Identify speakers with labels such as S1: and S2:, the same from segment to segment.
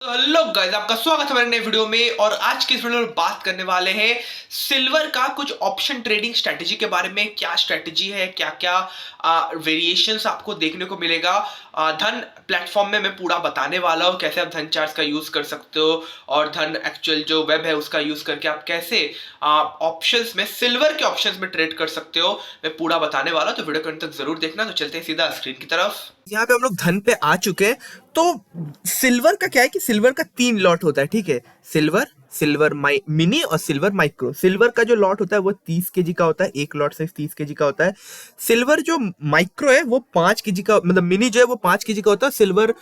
S1: तो hello guys, आपका स्वागत है हमारे नए वीडियो में। और आज की इस वीडियो में बात करने वाले हैं सिल्वर का कुछ ऑप्शन ट्रेडिंग स्ट्रेटजी के बारे में। क्या स्ट्रेटजी है, क्या क्या वेरिएशंस आपको देखने को मिलेगा धन प्लेटफॉर्म में। मैं पूरा बताने वाला हूँ कैसे आप धन चार्ट्स का यूज कर सकते हो और धन एक्चुअल जो वेब है उसका यूज करके आप कैसे ऑप्शंस में, सिल्वर के ऑप्शंस में ट्रेड कर सकते हो। मैं पूरा बताने वाला हूँ, तो वीडियो को अंत तक जरूर देखना। तो चलते हैं सीधा स्क्रीन की तरफ। यहाँ पे हम लोग धन पे आ चुके हैं। तो सिल्वर का क्या है कि सिल्वर का 3 लॉट होता है, ठीक है। सिल्वर, सिल्वर मिनी और सिल्वर माइक्रो। सिल्वर का जो लॉट होता है वो 30 kg का होता है, एक लॉट से 30 kg का होता है। सिल्वर जो माइक्रो है वो 5 kg का, मतलब मिनी जो है वो 5 kg का होता है। सिल्वर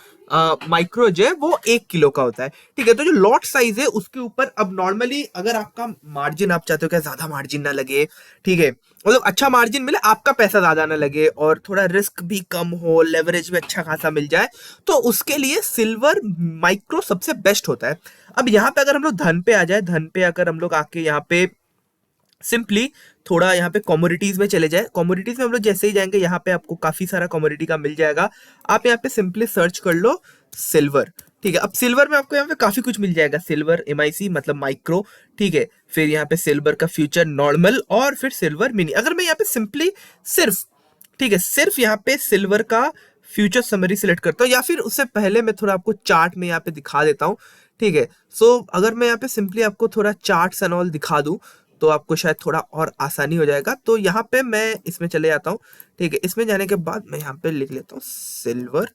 S1: माइक्रो जो है वो 1 किलो का होता है, ठीक है। तो जो लॉट साइज है उसके ऊपर अब नॉर्मली अगर आपका मार्जिन, आप चाहते हो क्या ज्यादा मार्जिन ना लगे, ठीक है, मतलब अच्छा मार्जिन मिले, आपका पैसा ज्यादा ना लगे और थोड़ा रिस्क भी कम हो, लेवरेज भी अच्छा खासा मिल जाए, तो उसके लिए सिल्वर माइक्रो सबसे बेस्ट होता है। अब यहाँ पे अगर हम लोग धन पे आ जाए, धन पे अगर हम लोग आके यहाँ पे सिंपली थोड़ा यहाँ पे कमोडिटीज में चले जाए, कमोडिटीज में हम लोग जैसे ही जाएंगे यहाँ पे आपको काफी सारा कमोडिटी का मिल जाएगा। आप यहाँ पे सिंपली सर्च कर लो सिल्वर, ठीक है। अब सिल्वर में आपको यहाँ पे काफी कुछ मिल जाएगा। सिल्वर MIC मतलब माइक्रो, ठीक है। फिर यहाँ पे सिल्वर का फ्यूचर नॉर्मल और फिर सिल्वर मिनी। अगर मैं यहाँ पे सिंपली सिर्फ, ठीक है, सिर्फ यहाँ पे सिल्वर का फ्यूचर समरी सिलेक्ट करता हूँ, या फिर उससे पहले मैं थोड़ा आपको चार्ट में यहाँ पे दिखा देता हूँ, ठीक है। सो अगर मैं यहाँ पे सिंपली आपको थोड़ा चार्ट्स एंड ऑल दिखा दूँ तो आपको शायद थोड़ा और आसानी हो जाएगा। तो यहाँ पे मैं इसमें चले जाता हूँ, ठीक है। इसमें जाने के बाद मैं यहाँ पे लिख लेता हूँ सिल्वर,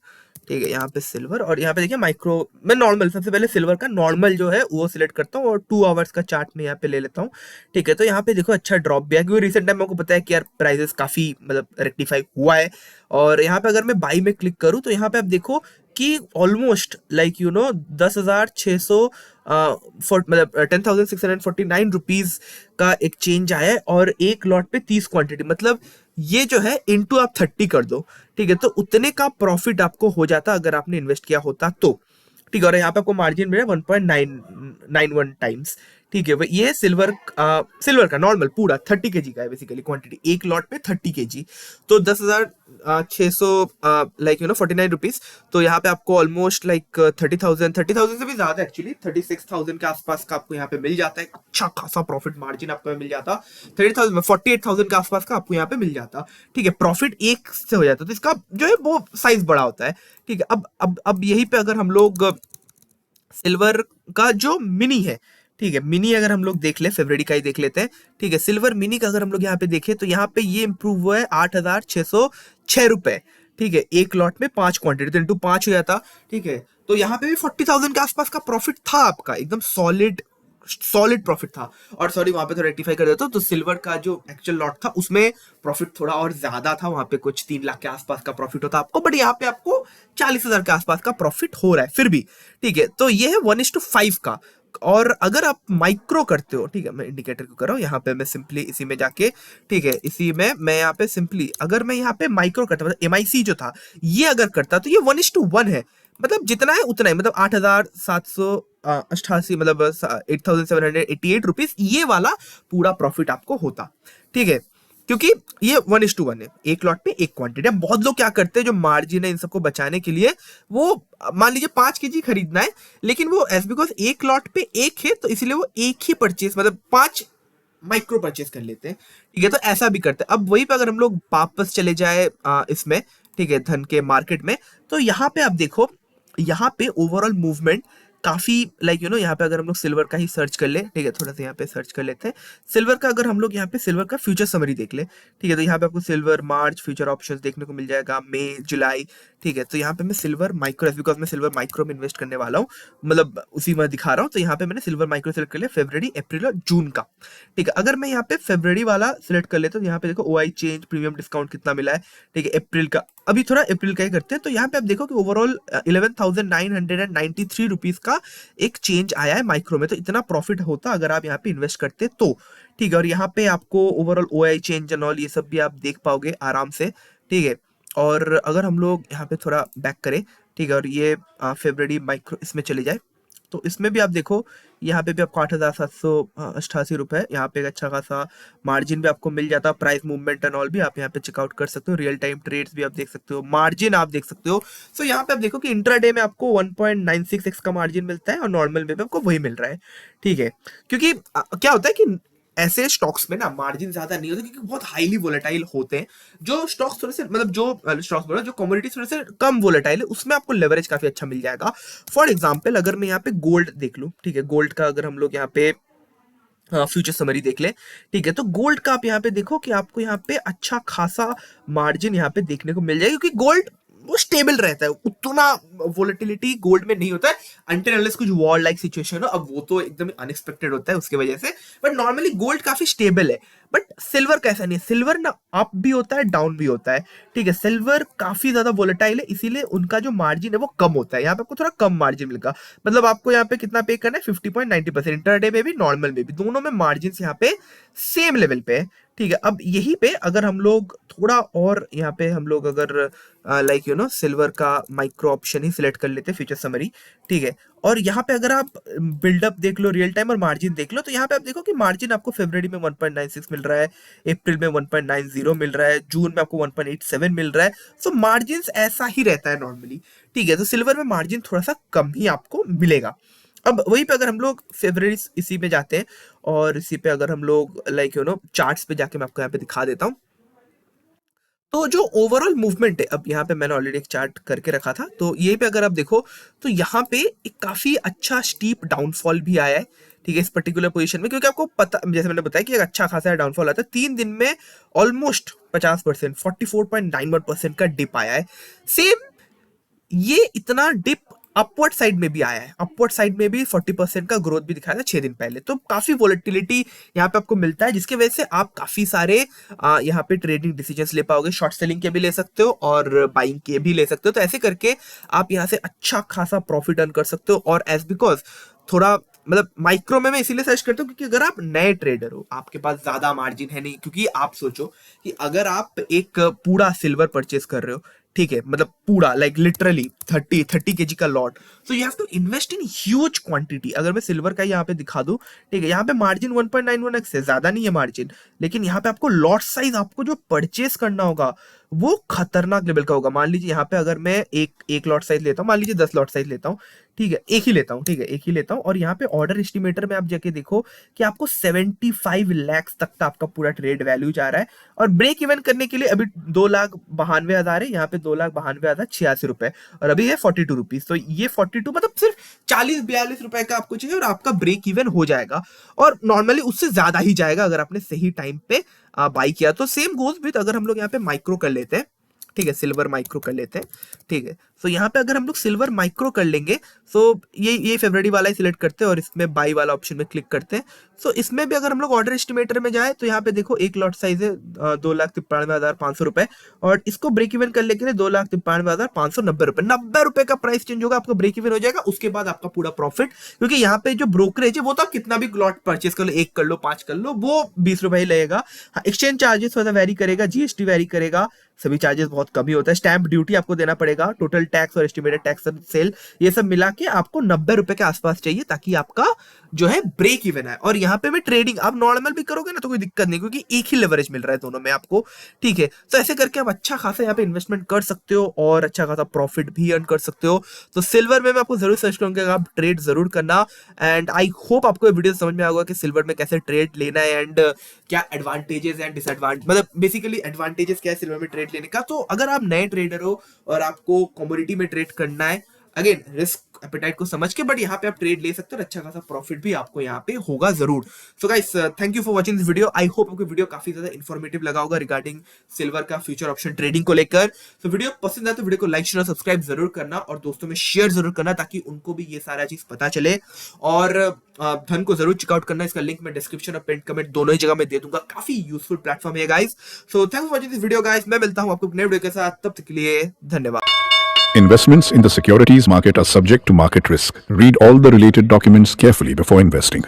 S1: ठीक है। यहाँ पे सिल्वर और यहाँ पे देखिए माइक्रो। मैं नॉर्मल, सबसे पहले सिल्वर का नॉर्मल जो है वो सिलेक्ट करता हूँ और 2 आवर्स का चार्ट में यहाँ पे ले लेता हूँ, ठीक है। तो यहाँ पे देखो अच्छा ड्रॉप भी है, क्योंकि रिसेंट टाइम मेरे को पता है कि यार प्राइसेस काफी मतलब रेक्टिफाई हुआ है। और यहाँ पे अगर मैं बाई में क्लिक करूँ तो यहाँ पे आप देखो कि ऑलमोस्ट लाइक 10,600 मतलब 10,649 रुपीज का एक चेंज आया है। और एक लॉट पे 30 क्वांटिटी, मतलब ये जो है इंटू आप 30 कर दो, ठीक है। तो उतने का प्रॉफिट आपको हो जाता अगर आपने इन्वेस्ट किया होता तो, ठीक है। और यहाँ पे आपको मार्जिन मिला 1.991 टाइम्स, ठीक है। ये सिल्वर, सिल्वर का नॉर्मल पूरा 30 kg का है बेसिकली क्वांटिटी, एक लॉट पे 30 kg। तो 10,600 49 रुपीज। तो यहाँ पे आपको ऑलमोस्ट लाइक 30,000 से भी ज्यादा, एक्चुअली 36,000 के आसपास का आपको यहाँ पे मिल जाता है। अच्छा खासा प्रॉफिट मार्जिन आपको मिल जाता। 30,000 48,000 के आसपास का आपको यहाँ पे मिल जाता, ठीक है। प्रॉफिट एक से हो जाता, तो इसका जो है वो साइज बड़ा होता है, ठीक है। अब यहीं पे अगर हम लोग सिल्वर का जो मिनी है, ठीक है, मिनी अगर हम लोग देख ले, फेब्रुअरी का ही देख लेते हैं, ठीक है। सिल्वर मिनी का अगर हम लोग यहाँ पे देखें तो यहाँ पे ये इंप्रूव हुआ है 8,606 रुपए, ठीक है। एक लॉट में 5 क्वांटिटी, तो इंटू 5 हो जाता, ठीक है। तो यहाँ पे भी 40,000 के आसपास का प्रॉफिट था आपका, एकदम सॉलिड सॉलिड प्रॉफिट था। और सॉरी, वहां पे तो रेक्टिफाई कर देता हूं, तो सिल्वर का जो एक्चुअल लॉट था उसमें प्रॉफिट थोड़ा और ज्यादा था, वहां पे कुछ 3 लाख के आसपास का प्रॉफिट होता आपको, बट यहाँ पे आपको 40,000 के आसपास का प्रॉफिट हो रहा है फिर भी, ठीक है। तो ये है 1:5 का। और अगर आप माइक्रो करते हो, ठीक है, मैं इंडिकेटर को कर रहा हूँ यहाँ पे, मैं सिंपली इसी में जाके, ठीक है, इसी में मैं यहाँ पे सिंपली अगर मैं यहाँ पे माइक्रो करता, मतलब MIC जो था ये अगर करता, तो ये 1:1 है। मतलब जितना है उतना ही, मतलब 8,788, मतलब 8,788 रुपीज ये वाला पूरा प्रॉफिट आपको होता, ठीक है। क्योंकि ये 1:1 है, एक लॉट पे एक क्वांटिटी। अब बहुत लोग क्या करते हैं, जो मार्जिन है इन सबको बचाने के लिए, वो मान लीजिए 5 kg खरीदना है, लेकिन वो एज बिकॉज एक लॉट पे एक है तो इसलिए वो एक ही परचेज, मतलब 5 माइक्रो परचेज कर लेते हैं, ठीक है। तो ऐसा भी करते हैं। अब वहीं पे अगर हम लोग वापस चले जाए इसमें, ठीक है, धन के मार्केट में, तो यहाँ पे आप देखो, यहाँ पे ओवरऑल मूवमेंट काफी लाइक यहाँ पे अगर हम लोग सिल्वर का ही सर्च कर ले, ठीक है, थोड़ा सा यहाँ पे सर्च कर लेते हैं सिल्वर का। अगर हम लोग यहाँ पे सिल्वर का फ्यूचर समरी देख ले, ठीक है, तो यहाँ पे आपको सिल्वर मार्च फ्यूचर ऑप्शंस देखने को मिल जाएगा, मई जुलाई, ठीक है। तो यहाँ पे मैं सिल्वर माइक्रो, बिकॉज मैं सिल्वर माइक्रो में इन्वेस्ट करने वाला हूँ, मतलब उसी में दिखा रहा हूँ, तो यहाँ पे मैंने सिल्वर माइक्रो सेलेक्ट कर लिया, फरवरी, अप्रैल और जून का, ठीक है। अगर मैं यहाँ पे फरवरी वाला सिलेक्ट कर लेता हूँ, यहाँ पे देखो OI चेंज प्रीमियम डिस्काउंट कितना मिला है, ठीक है। अप्रैल का, अभी थोड़ा अप्रैल का ही करते हैं, तो यहाँ पे आप देखो कि ओवरऑल 11,993 रुपीज का एक चेंज आया है माइक्रो में। तो इतना प्रॉफिट होता अगर आप यहाँ पे इन्वेस्ट करते तो, ठीक है। और यहाँ पे आपको overall OI change and all ये सब भी आप देख पाओगे आराम से, ठीक है। और अगर हम लोग यहाँ पे थोड़ा बैक करें, ठीक है, और ये फरवरी माइक्रो इसमें चले जाए,
S2: तो इसमें भी आप देखो यहाँ पे भी आपको 8,788 रुपए, यहाँ पे एक अच्छा खासा मार्जिन भी आपको मिल जाता है। प्राइस मूवमेंट एंड ऑल भी आप यहाँ पे चेकआउट कर सकते हो, रियल टाइम ट्रेड्स भी आप देख सकते हो, मार्जिन आप देख सकते हो। सो यहाँ पे आप देखो कि इंट्राडे में आपको 1.96x का मार्जिन मिलता है और नॉर्मल में भी आपको वही मिल रहा है, ठीक है। क्योंकि क्या होता है कि ऐसे स्टॉक्स में ना मार्जिन ज्यादा नहीं होता क्योंकि बहुत हाईली वोलेटाइल होते हैं। जो स्टॉक्स थोड़े से मतलब जो स्टॉक्स बोलो जो कमोडिटीज थोड़े से कम वोलेटाइल है उसमें आपको लेवरेज काफी अच्छा मिल जाएगा। फॉर एग्जांपल अगर मैं यहाँ पे गोल्ड देख लूं, ठीक है, गोल्ड का अगर हम लोग यहाँ पे फ्यूचर समरी देख ले, ठीक है, तो गोल्ड का आप यहाँ पे देखो कि आपको यहाँ पे अच्छा खासा मार्जिन यहाँ पे देखने को मिल जाएगा क्योंकि गोल्ड वो स्टेबल रहता है, उतना वोलेटिलिटी गोल्ड में नहीं होता है अनटिल अनलेस कुछ वॉर लाइक सिचुएशन हो। अब वो तो एकदम अनएक्सपेक्टेड होता है उसके वजह से, बट नॉर्मली गोल्ड काफी स्टेबल है। बट सिल्वर कैसा नहीं है, सिल्वर ना अप भी होता है डाउन भी होता है, ठीक है। सिल्वर काफी ज्यादा वोलेटाइल है इसीलिए उनका जो मार्जिन है वो कम होता है, यहाँ पे आपको थोड़ा कम मार्जिन मिलेगा। मतलब आपको यहाँ पे कितना पे करना है 50.90%, इंटरडे में भी नॉर्मल में भी, दोनों में मार्जिन यहाँ पे सेम लेवल पे है, ठीक है। अब यही पे अगर हम लोग थोड़ा और यहाँ पे हम लोग अगर लाइक यू नो सिल्वर का माइक्रो ऑप्शन ही सिलेक्ट कर लेते हैं फ्यूचर समरी, ठीक है। और यहाँ पे अगर आप बिल्डअप देख लो, रियल टाइम और मार्जिन देख लो, तो यहाँ पे आप देखो कि मार्जिन आपको फरवरी में 1.96 मिल रहा है, अप्रैल में 1.90 मिल रहा है, जून में आपको 1.87 मिल रहा है। सो मार्जिन ऐसा ही रहता है नॉर्मली, ठीक है। तो सिल्वर में मार्जिन थोड़ा सा कम ही आपको मिलेगा। अब वहीं पे अगर हम लोग फेब्रुअरी इसी में जाते हैं और इसी पे अगर हम लोग लाइक यू नो चार्ट्स पे जाके मैं आपको यहाँ पे दिखा देता हूँ, तो जो ओवरऑल मूवमेंट है, अब यहाँ पे मैंने ऑलरेडी एक चार्ट करके रखा था, तो यही पे अगर आप देखो तो यहाँ पे एक काफी अच्छा स्टीप डाउनफॉल भी आया है, ठीक है, इस पर्टिकुलर पोजीशन में। क्योंकि आपको पता, जैसे मैंने बताया कि एक अच्छा खासा डाउनफॉल आता है, 3 दिन में ऑलमोस्ट 50%, 44.91% का डिप आया है। सेम ये इतना डिप अपवर्ड साइड में भी आया है, अपवर्ड साइड में भी 40% का ग्रोथ भी दिखाया था 6 दिन पहले। तो काफी वोलेटिलिटी यहाँ पे आपको मिलता है जिसकी वजह से आप काफी सारे यहाँ पे ट्रेडिंग डिसीजंस ले पाओगे, शॉर्ट सेलिंग के भी ले सकते हो और बाइंग के भी ले सकते हो। तो ऐसे करके आप यहाँ से अच्छा खासा प्रॉफिट अर्न कर सकते हो। और एज बिकॉज थोड़ा मतलब माइक्रो में मैं इसीलिए सर्च करता हूँ क्योंकि अगर आप नए ट्रेडर हो, आपके पास ज्यादा मार्जिन है नहीं, क्योंकि आप सोचो कि अगर आप एक पूरा सिल्वर परचेस कर रहे हो, ठीक है, मतलब पूरा लाइक लिटरली 30 केजी का लॉट, तो you have to invest in huge quantity. अगर मैं सिल्वर का यहाँ पे दिखा दूं, ठीक है, यहाँ पे मार्जिन 1.91x से ज्यादा नहीं है मार्जिन, लेकिन यहाँ पे आपको लॉट साइज आपको जो परचेस करना होगा वो खतरनाक लेवल का होगा। मान लीजिए यहाँ पे अगर मैं एक लॉट साइज लेता हूँ, मान लीजिए 10 लॉट साइज लेता हूँ, ठीक है, एक ही लेता हूँ, ठीक है, एक ही लेता हूँ, और यहाँ पे ऑर्डर एस्टिमेटर में आप जाके देखो कि आपको 75 लाख तक का आपका पूरा ट्रेड वैल्यू जा रहा है। और ब्रेक इवन करने के लिए अभी 2,92,000 है, यहाँ पे 2,92,086 रुपए, और अभी है 42 रुपीज। तो ये 42 मतलब सिर्फ 40-42 रुपए का आपको चाहिए और आपका ब्रेक इवन हो जाएगा। और नॉर्मली उससे ज्यादा ही जाएगा अगर आपने सही टाइम पे बाई किया। तो सेम गोज विद अगर हम लोग यहाँ पे माइक्रो कर लेते हैं, ठीक है, सिल्वर माइक्रो कर लेते हैं, ठीक है। तो यहाँ पे अगर हम लोग सिल्वर माइक्रो कर लेंगे, सो ये फेब्रुअरी वाला ही सिलेक्ट करते हैं और इसमें बाई वाला ऑप्शन में क्लिक करते हैं। सो इसमें भी अगर हम लोग ऑर्डर एस्टिमेटर में जाए तो यहाँ पे देखो एक लॉट साइज है 2,93,500 रुपए, और इसको ब्रेक इवन करने के लिए 2,93,590 रुपए, 90 रुपए का प्राइस चेंज होगा, आपका ब्रेक इवन हो जाएगा। उसके बाद आपका पूरा प्रॉफिट, क्योंकि यहाँ पे जो ब्रोकरेज है वो तो आप कितना भी लॉट परचेस कर लो, 1 कर लो, 5 कर लो, वो 20 रुपए ही लगेगा। एक्सचेंज चार्जेस थोड़ा वेरी करेगा, जीएसटी वेरी करेगा, सभी चार्जेस बहुत कम ही होता है, स्टैंप ड्यूटी आपको देना पड़ेगा, टोटल टैक्स और एस्टिमेटेड टैक्स सेल ये सब मिला के आपको 90 रुपए के आसपास चाहिए ताकि आपका जो है ब्रेक इवन है। और यहाँ पे भी ट्रेडिंग आप नॉर्मल भी करोगे ना तो कोई दिक्कत नहीं, क्योंकि एक ही लेवरेज मिल रहा है दोनों में आपको, ठीक है। तो ऐसे करके आप अच्छा खासा यहाँ पे इन्वेस्टमेंट कर सकते हो और अच्छा खासा प्रॉफिट भी अर्न कर सकते हो। तो सिल्वर में मैं आपको जरूर सजेस्ट करूंगा आप ट्रेड जरूर करना। एंड आई होप आपको ये वीडियो समझ में आएगा कि सिल्वर में कैसे ट्रेड लेना है एंड क्या एडवांटेजेस एंड डिसएडवांटेज, मतलब बेसिकली एडवांटेजेस क्या है सिल्वर में ट्रेड लेने का। तो अगर आप नए ट्रेडर हो और आपको कमोडिटी में ट्रेड करना है, अगेन रिस्क एपेटाइट को समझ के, बट यहाँ पे आप ट्रेड ले सकते हो और अच्छा खासा प्रॉफिट भी आपको यहाँ पे होगा जरूर। So guys thank you for watching this video. I hope आपको वीडियो काफी ज्यादा इन्फॉर्मेटिव लगा होगा रिगार्डिंग सिल्वर का फ्यूचर ऑप्शन ट्रेडिंग को लेकर। तो वीडियो पसंद आए तो वीडियो को लाइक शेयर सब्सक्राइब जरूर करना और दोस्तों में शेयर जरूर करना ताकि उनको भी ये सारा चीज पता चले। और धन को जरूर चेकआउट करना, इसका लिंक मैं डिस्क्रिप्शन और पिन कमेंट दोनों ही जगह में दे दूंगा। काफी यूजफुल प्लेटफॉर्म है guys. So thanks for watching this video guys. मैं मिलता हूं आपको नए वीडियो के साथ, तब तक के लिए धन्यवाद।
S3: Investments in the securities market are subject to market risk. Read all the related documents carefully before investing.